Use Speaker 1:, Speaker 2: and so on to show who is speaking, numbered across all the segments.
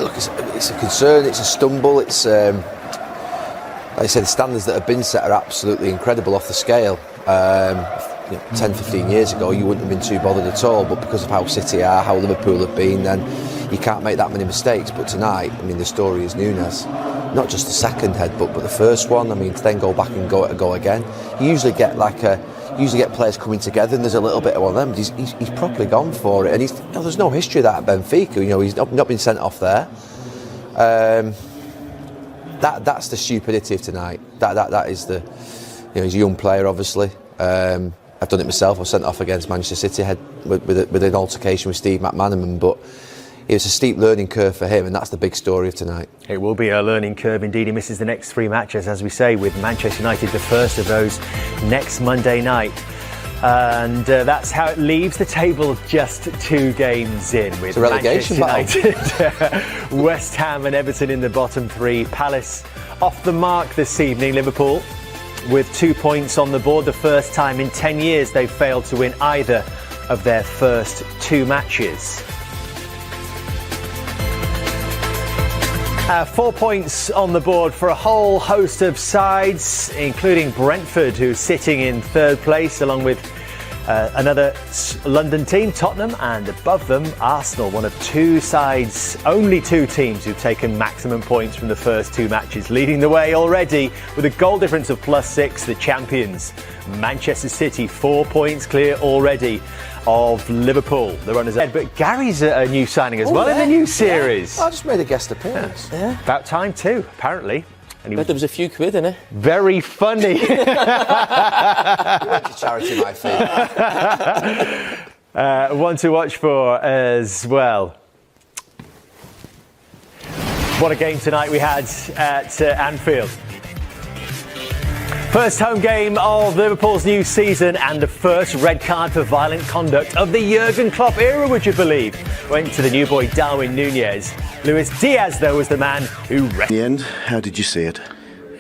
Speaker 1: Look, it's a concern, it's a stumble, it's like I said, the standards that have been set are absolutely incredible off the scale. 10, 15 years ago you wouldn't have been too bothered at all, but because of how City are, how Liverpool have been, then you can't make that many mistakes. But tonight, I mean, the story is Nunez. Not just the second headbutt, but the first one. I mean, to then go back and go again. You usually get players coming together, and there's a little bit of one of them. He's properly gone for it, and there's no history of that at Benfica. He's not been sent off there. That's the stupidity of tonight. That is the. He's a young player, obviously. I've done it myself. I was sent off against Manchester City with an altercation with Steve McManaman, but it was a steep learning curve for him, and that's the big story of tonight.
Speaker 2: It will be a learning curve indeed. He misses the next 3 matches, as we say, with Manchester United, the first of those next Monday night. And that's how it leaves the table just 2 games in, with Manchester United, West Ham and Everton in the bottom 3. Palace off the mark this evening. Liverpool with 2 points on the board. The first time in 10 years they've failed to win either of their first 2 matches. 4 points on the board for a whole host of sides, including Brentford, who's sitting in 3rd place, along with another London team, Tottenham, and above them, Arsenal, one of 2 sides, only 2 teams who've taken maximum points from the first 2 matches. Leading the way already with a goal difference of +6, the champions, Manchester City, 4 points clear already of Liverpool, the runners ahead. But Gary's a new signing as well in the new series.
Speaker 1: I just made a guest appearance.
Speaker 2: Yeah. About time too, apparently.
Speaker 3: And I bet there was a few quid in it.
Speaker 2: Very funny.
Speaker 1: You went to charity, my fee.
Speaker 2: One to watch for as well. What a game tonight we had at Anfield. First home game of Liverpool's new season, and the first red card for violent conduct of the Jurgen Klopp era, would you believe? Went to the new boy Darwin Nunez. Luis Diaz, though, was the man who...
Speaker 4: In the end, how did you see it?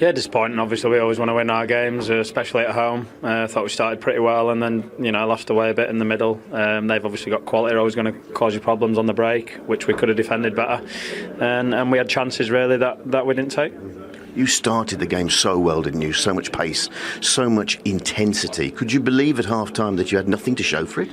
Speaker 5: Yeah, disappointing. Obviously, we always want to win our games, especially at home. I thought we started pretty well, and then lost away a bit in the middle. They've obviously got quality. They're always going to cause you problems on the break, which we could have defended better. And we had chances really that we didn't take.
Speaker 4: You started the game so well, didn't you? So much pace, so much intensity. Could you believe at half-time that you had nothing to show for it?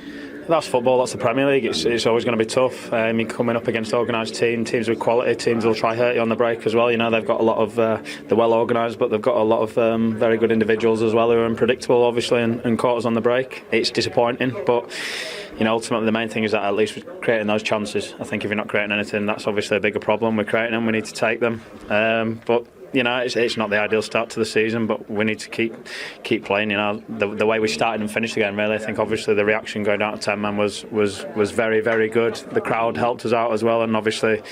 Speaker 5: That's football, that's the Premier League. It's always going to be tough. You're coming up against organised teams with quality, teams will try hurt you on the break as well. They've got a lot of, they're well organised, but they've got a lot of very good individuals as well who are unpredictable, obviously, and caught us on the break. It's disappointing, but ultimately the main thing is that at least we're creating those chances. I think if you're not creating anything, that's obviously a bigger problem. We're creating them, we need to take them. But it's not the ideal start to the season, but we need to keep playing. The way we started and finished the game, really. I think obviously the reaction going down to 10 man was very, very good. The crowd helped us out as well, and obviously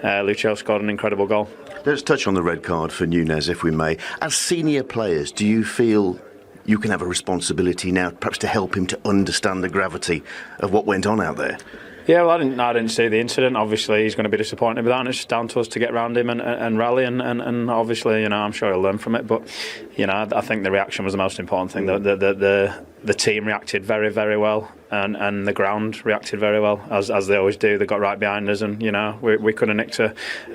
Speaker 5: Lucio scored an incredible goal.
Speaker 4: Let's touch on the red card for Nunez, if we may. As senior players, do you feel you can have a responsibility now, perhaps to help him to understand the gravity of what went on out there?
Speaker 5: Yeah, well, I didn't see the incident. Obviously, he's going to be disappointed with that, and it's down to us to get around him and rally, and obviously, I'm sure he'll learn from it. But, I think the reaction was the most important thing. The team reacted very, very well, and the ground reacted very well, as they always do. They got right behind us, and, we could have nicked a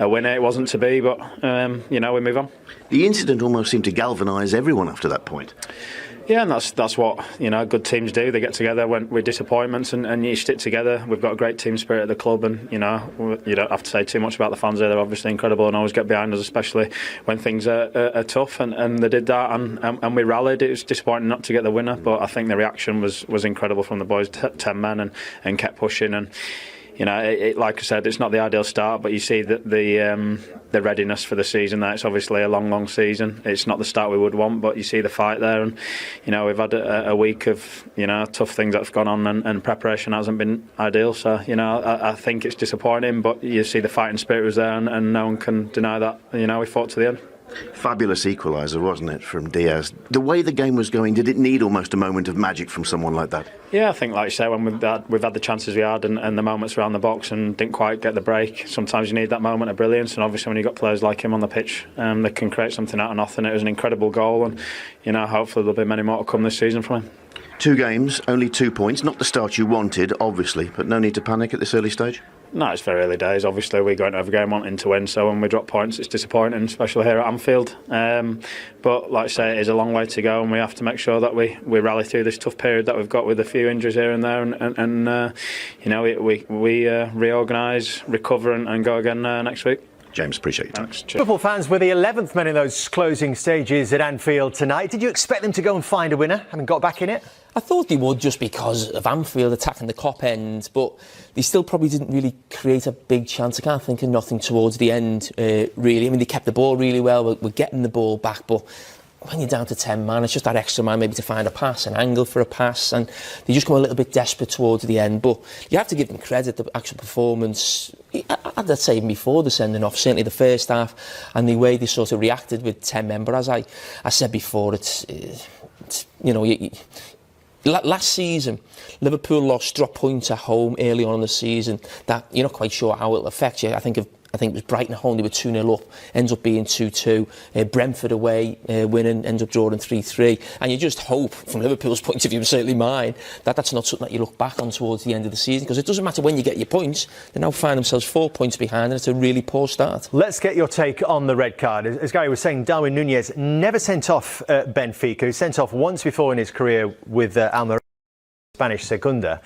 Speaker 5: winner. It wasn't to be, but, we move on.
Speaker 4: The incident almost seemed to galvanise everyone after that point.
Speaker 5: Yeah, and that's what good teams do. They get together with disappointments and you stick together. We've got a great team spirit at the club, and you don't have to say too much about the fans there. They're obviously incredible and always get behind us, especially when things are tough. And they did that, and we rallied. It was disappointing not to get the winner, but I think the reaction was incredible from the boys, 10 men, and kept pushing. And like I said, it's not the ideal start, but you see that the readiness for the season there. It's obviously a long season. It's not the start we would want, but you see the fight there, and we've had a week of tough things that's gone on, and preparation hasn't been ideal. So I think it's disappointing, but you see the fighting spirit was there, and no one can deny that. We fought to the end.
Speaker 4: Fabulous equaliser, wasn't it, from Diaz? The way the game was going, did it need almost a moment of magic from someone like that?
Speaker 5: Yeah, I think, like you say, when we've had the chances we had and the moments around the box and didn't quite get the break, sometimes you need that moment of brilliance, and obviously when you've got players like him on the pitch, they can create something out of nothing. It was an incredible goal, and hopefully there'll be many more to come this season from him.
Speaker 4: 2 games, only 2 points, not the start you wanted, obviously, but no need to panic at this early stage?
Speaker 5: No, it's very early days. Obviously, we go into every game wanting to win, so when we drop points, it's disappointing, especially here at Anfield. But like I say, it is a long way to go, and we have to make sure that we rally through this tough period that we've got with a few injuries here and there, and you know, we reorganise, recover, and go again next week.
Speaker 4: James, appreciate your time.
Speaker 5: Thanks. Cheers.
Speaker 2: Liverpool fans were the 11th men in those closing stages at Anfield tonight. Did you expect them to go and find a winner, having got back in it?
Speaker 3: I thought they would, just because of Anfield attacking the Kop end, but they still probably didn't really create a big chance. I can't think of nothing towards the end, really. I mean, they kept the ball really well. We're getting the ball back, but when you're down to 10 man, it's just that extra man maybe to find a pass, an angle for a pass, and they just come a little bit desperate towards the end. But you have to give them credit, the actual performance. I'd say even before the sending off, certainly the first half, and the way they sort of reacted with 10 men. But as I said before, it's you know, last season, Liverpool lost drop points at home early on in the season. That you're not quite sure how it'll affect you. I think it was Brighton at home, they were 2-0 up, ends up being 2-2. Brentford away, winning, ends up drawing 3-3. And you just hope, from Liverpool's point of view, and certainly mine, that that's not something that you look back on towards the end of the season, because it doesn't matter when you get your points, they now find themselves 4 points behind, and it's a really poor start.
Speaker 2: Let's get your take on the red card. As Gary was saying, Darwin Nunez never sent off Benfica. He sent off once before in his career with Almeria, Spanish Segunda.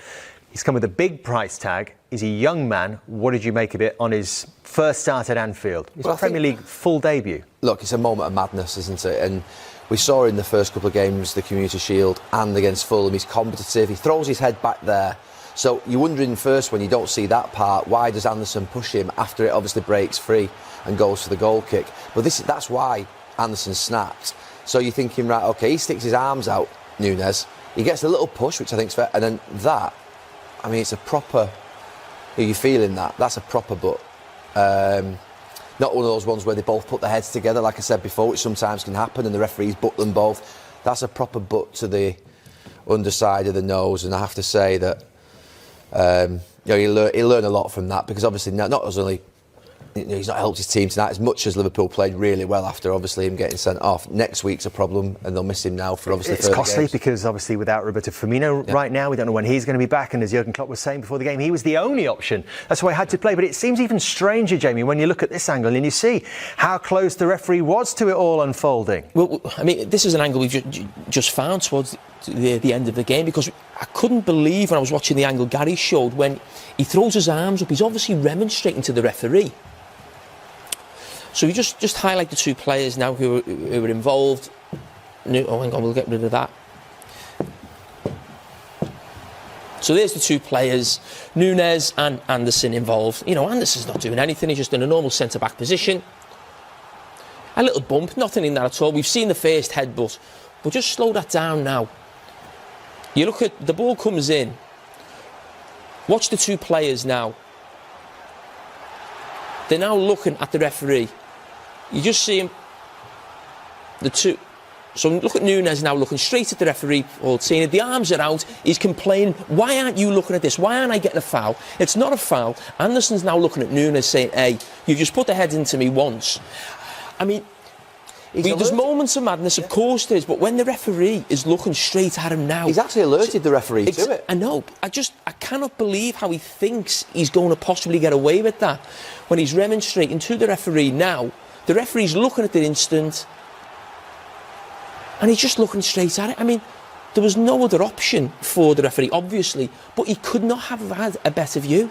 Speaker 2: He's come with a big price tag. He's a young man. What did you make of it on his first start at Anfield? His Premier League full debut.
Speaker 1: Look, it's a moment of madness, isn't it? And we saw in the first couple of games, the Community Shield and against Fulham, he's competitive. He throws his head back there. So you're wondering first, when you don't see that part, why does Anderson push him after it obviously breaks free and goes for the goal kick? But that's why Anderson snapped. So you're thinking, right, OK, he sticks his arms out, Nunez. He gets a little push, which I think is fair. And then that, I mean, it's a proper... You're feeling that. That's a proper butt. Not one of those ones where they both put their heads together, like I said before, which sometimes can happen, and the referees butt them both. That's a proper butt to the underside of the nose, and I have to say that you know, he'll learn a lot from that, because obviously not only he's not helped his team tonight as much as Liverpool played really well after obviously him getting sent off. Next week's a problem, and they'll miss him now for obviously
Speaker 2: it's costly games. Because obviously without Roberto Firmino right now, we don't know when he's going to be back, and as Jurgen Klopp was saying before the game, he was the only option. That's why he had to play. But it seems even stranger, Jamie, when you look at this angle and you see how close the referee was to it all unfolding.
Speaker 3: Well, I mean, this is an angle we've just found towards the end of the game, because I couldn't believe when I was watching the angle Gary showed, when he throws his arms up, he's obviously remonstrating to the referee. So you just highlight the two players now who were involved. Oh, hang on, we'll get rid of that. So there's the two players, Nunez and Anderson, involved. You know, Anderson's not doing anything. He's just in a normal centre-back position. A little bump, nothing in that at all. We've seen the first headbutt, but just slow that down now. You look at the ball comes in. Watch the two players now. They're now looking at the referee. You just see him, the two. So look at Nunez now looking straight at the referee, seeing the arms are out. He's complaining, why aren't you looking at this? Why aren't I getting a foul? It's not a foul. Anderson's now looking at Nunez saying, hey, you just put the head into me once. I mean, there's moments of madness, of course there is, but when the referee is looking straight at him now...
Speaker 1: He's actually alerted the referee to it.
Speaker 3: I know. I cannot believe how he thinks he's going to possibly get away with that. When he's remonstrating to the referee now, the referee's looking at the instant, and he's just looking straight at it. I mean, there was no other option for the referee, obviously, but he could not have had a better view.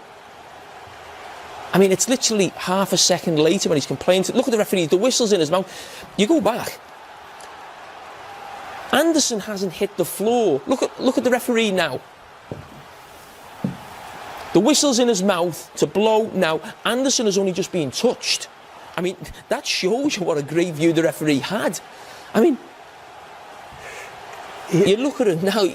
Speaker 3: I mean, it's literally half a second later when he's complaining. Look at the referee, the whistle's in his mouth. You go back. Anderson hasn't hit the floor. Look at the referee now. The whistle's in his mouth to blow now. Anderson has only just been touched. I mean, that shows you what a great view the referee had. I mean, you look at it now.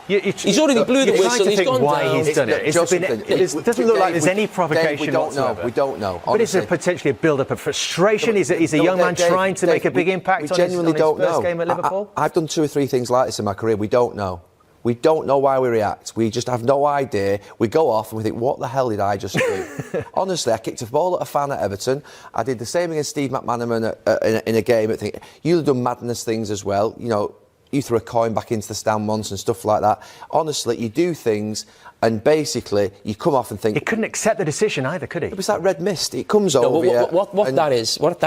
Speaker 3: He's already blew the whistle. He's gone down.
Speaker 2: He's done it. It doesn't look like there's any provocation whatsoever.
Speaker 1: We don't know.
Speaker 2: But is there potentially a build-up of frustration? Is a young man trying to make a big impact on his first game at Liverpool?
Speaker 1: I've done 2 or 3 things like this in my career. We don't know. We don't know why we react. We just have no idea. We go off and we think, what the hell did I just do? Honestly, I kicked a ball at a fan at Everton. I did the same against Steve McManaman in a game. I think you'll have done madness things as well. You know, you threw a coin back into the stand once and stuff like that. Honestly, you do things and basically you come off and think...
Speaker 2: He couldn't accept the decision either, could he?
Speaker 1: It was that red mist. It comes over you.
Speaker 3: What that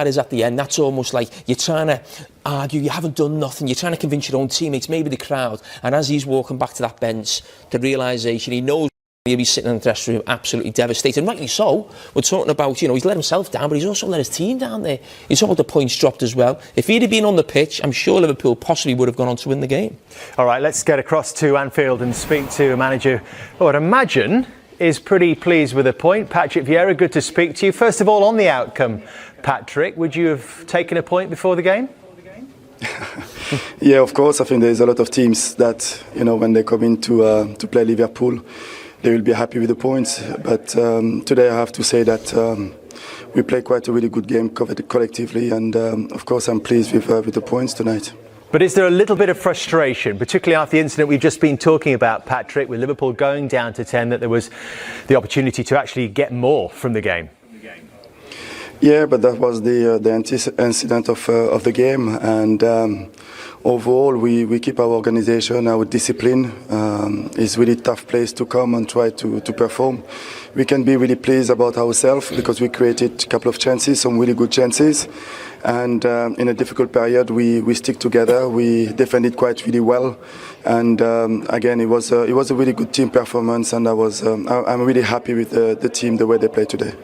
Speaker 3: is at the end, that's almost like you're trying to argue, you haven't done nothing, you're trying to convince your own teammates, maybe the crowd, and as he's walking back to that bench, the realisation, he knows he'll be sitting in the dressing room absolutely devastated, and rightly so. We're talking about, you know, he's let himself down, but he's also let his team down there. He's talking about the points dropped as well. If he'd have been on the pitch, I'm sure Liverpool possibly would have gone on to win the game.
Speaker 2: All right, let's get across to Anfield and speak to a manager who I'd imagine is pretty pleased with the point. Patrick Vieira, good to speak to you. First of all, on the outcome, Patrick, would you have taken a point before the game?
Speaker 6: Yeah, of course. I think there's a lot of teams that, you know, when they come in to play Liverpool, they will be happy with the points. But today I have to say that we played quite a really good game collectively, and of course I'm pleased with the points tonight.
Speaker 2: But is there a little bit of frustration, particularly after the incident we've just been talking about, Patrick, with Liverpool going down to 10, that there was the opportunity to actually get more from the game?
Speaker 6: Yeah, but that was the incident of the game, and overall we keep our organisation, our discipline. It's really tough place to come and try to perform. We can be really pleased about ourselves because we created a couple of chances, some really good chances, and in a difficult period we stick together. We defended quite really well, and again it was a really good team performance, and I'm really happy with the team, the way they play today.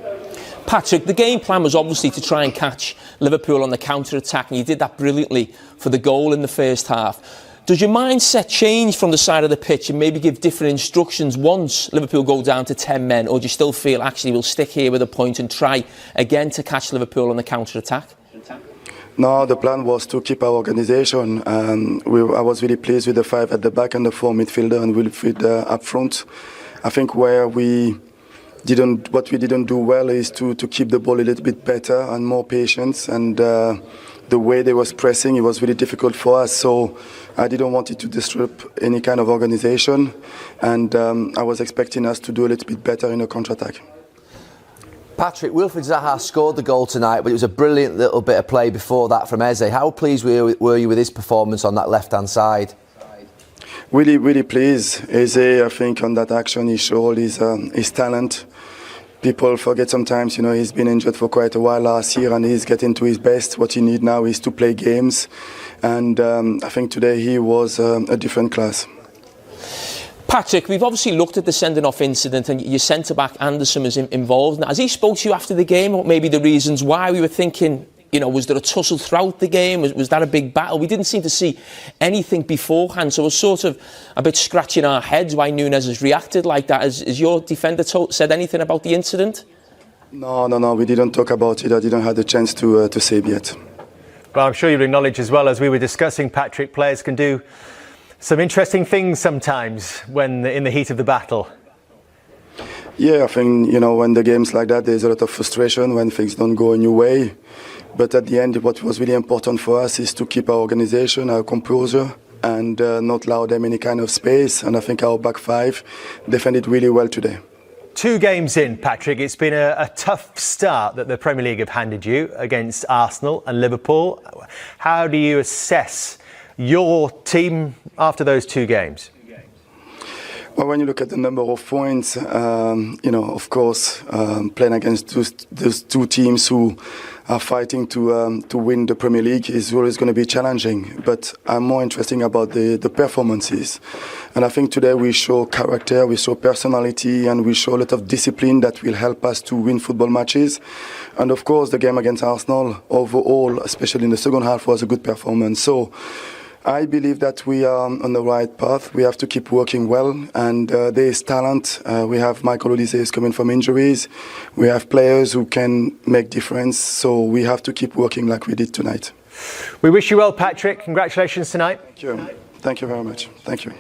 Speaker 3: Patrick, the game plan was obviously to try and catch Liverpool on the counter-attack, and you did that brilliantly for the goal in the first half. Does your mindset change from the side of the pitch and maybe give different instructions once Liverpool go down to 10 men, or do you still feel actually we'll stick here with a point and try again to catch Liverpool on the counter-attack?
Speaker 6: No, the plan was to keep our organisation. I was really pleased with the 5 at the back and the 4 midfielder and Wilfried up front. I think what we didn't do well is to keep the ball a little bit better and more patience, and the way they was pressing, it was really difficult for us, so I didn't want it to disrupt any kind of organisation, and I was expecting us to do a little bit better in a counter-attack.
Speaker 1: Patrick, Wilfried Zaha scored the goal tonight, but it was a brilliant little bit of play before that from Eze. How pleased were you with his performance on that left-hand side?
Speaker 6: Really, really pleased. Eze, I think on that action he showed his talent. People forget sometimes, you know, he's been injured for quite a while last year and he's getting to his best. What he needs now is to play games, and I think today he was a different class.
Speaker 3: Patrick, we've obviously looked at the sending-off incident, and your centre-back Anderson was involved. Has he spoke to you after the game, or maybe the reasons why? We were thinking, you know, was there a tussle throughout the game? Was that a big battle? We didn't seem to see anything beforehand, so we're sort of a bit scratching our heads why Nunez has reacted like that. Has your defender said anything about the incident?
Speaker 6: No, we didn't talk about it. I didn't have the chance to say it yet.
Speaker 2: Well, I'm sure you'll acknowledge as well, as we were discussing, Patrick, players can do some interesting things sometimes when in the heat of the battle.
Speaker 6: Yeah, I think, you know, when the game's like that, there's a lot of frustration when things don't go in your way. But at the end, what was really important for us is to keep our organisation, our composure, and not allow them any kind of space. And I think our back 5 defended really well today.
Speaker 2: 2 games in, Patrick, it's been a tough start that the Premier League have handed you against Arsenal and Liverpool. How do you assess your team after those 2 games?
Speaker 6: Well, when you look at the number of points, you know, of course, playing against those 2 teams who are fighting to win the Premier League is always going to be challenging. But I'm more interested about the performances. And I think today we show character, we show personality, and we show a lot of discipline that will help us to win football matches. And of course, the game against Arsenal overall, especially in the second half, was a good performance. So I believe that we are on the right path. We have to keep working well, and there is talent. We have Michael Olise coming from injuries. We have players who can make difference, so we have to keep working like we did tonight.
Speaker 2: We wish you well, Patrick. Congratulations tonight.
Speaker 6: Thank you. Thank you very much. Thank you.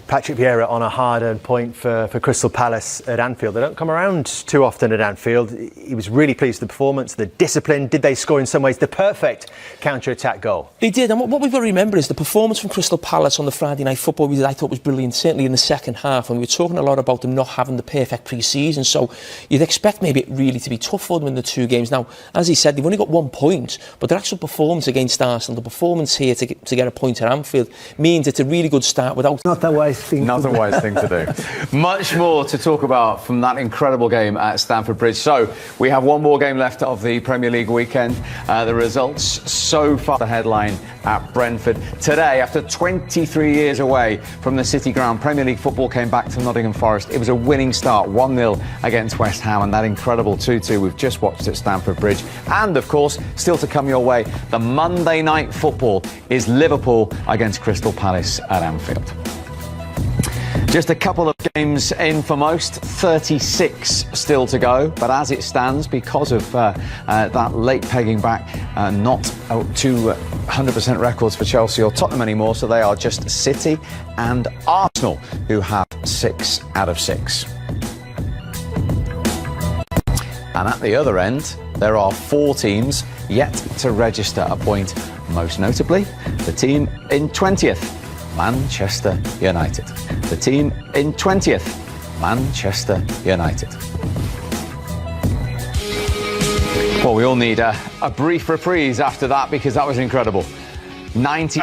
Speaker 2: Patrick Vieira on a hard-earned point for Crystal Palace at Anfield. They don't come around too often at Anfield. He was really pleased with the performance, the discipline. Did they score in some ways the perfect counter-attack goal?
Speaker 3: They did, and what we've got to remember is the performance from Crystal Palace on the Friday night football I thought was brilliant, certainly in the second half, and we were talking a lot about them not having the perfect pre-season, so you'd expect maybe it really to be tough for them in the 2 games. Now, as he said, they've only got 1 point, but their actual performance against Arsenal, the performance here to get a point at Anfield, means it's a really good start without...
Speaker 7: Not a wise thing to do. Much more to talk about from that incredible game at Stamford Bridge. So, we have one more game left of the Premier League weekend. The results so far, the headline at Brentford. Today, after 23 years away from the City Ground, Premier League football came back to Nottingham Forest. It was a winning start, 1-0 against West Ham, and that incredible 2-2 we've just watched at Stamford Bridge. And, of course, still to come your way, the Monday night football is Liverpool against Crystal Palace at Anfield. Just a couple of games in for most, 36 still to go, but as it stands, because of that late pegging back, not to 100% records for Chelsea or Tottenham anymore, so they are just City and Arsenal who have 6 out of 6. And at the other end, there are 4 teams yet to register a point, most notably the team in 20th. Manchester United. The team in 20th, Manchester United. Well, we all need a brief reprise after that because that was incredible. 90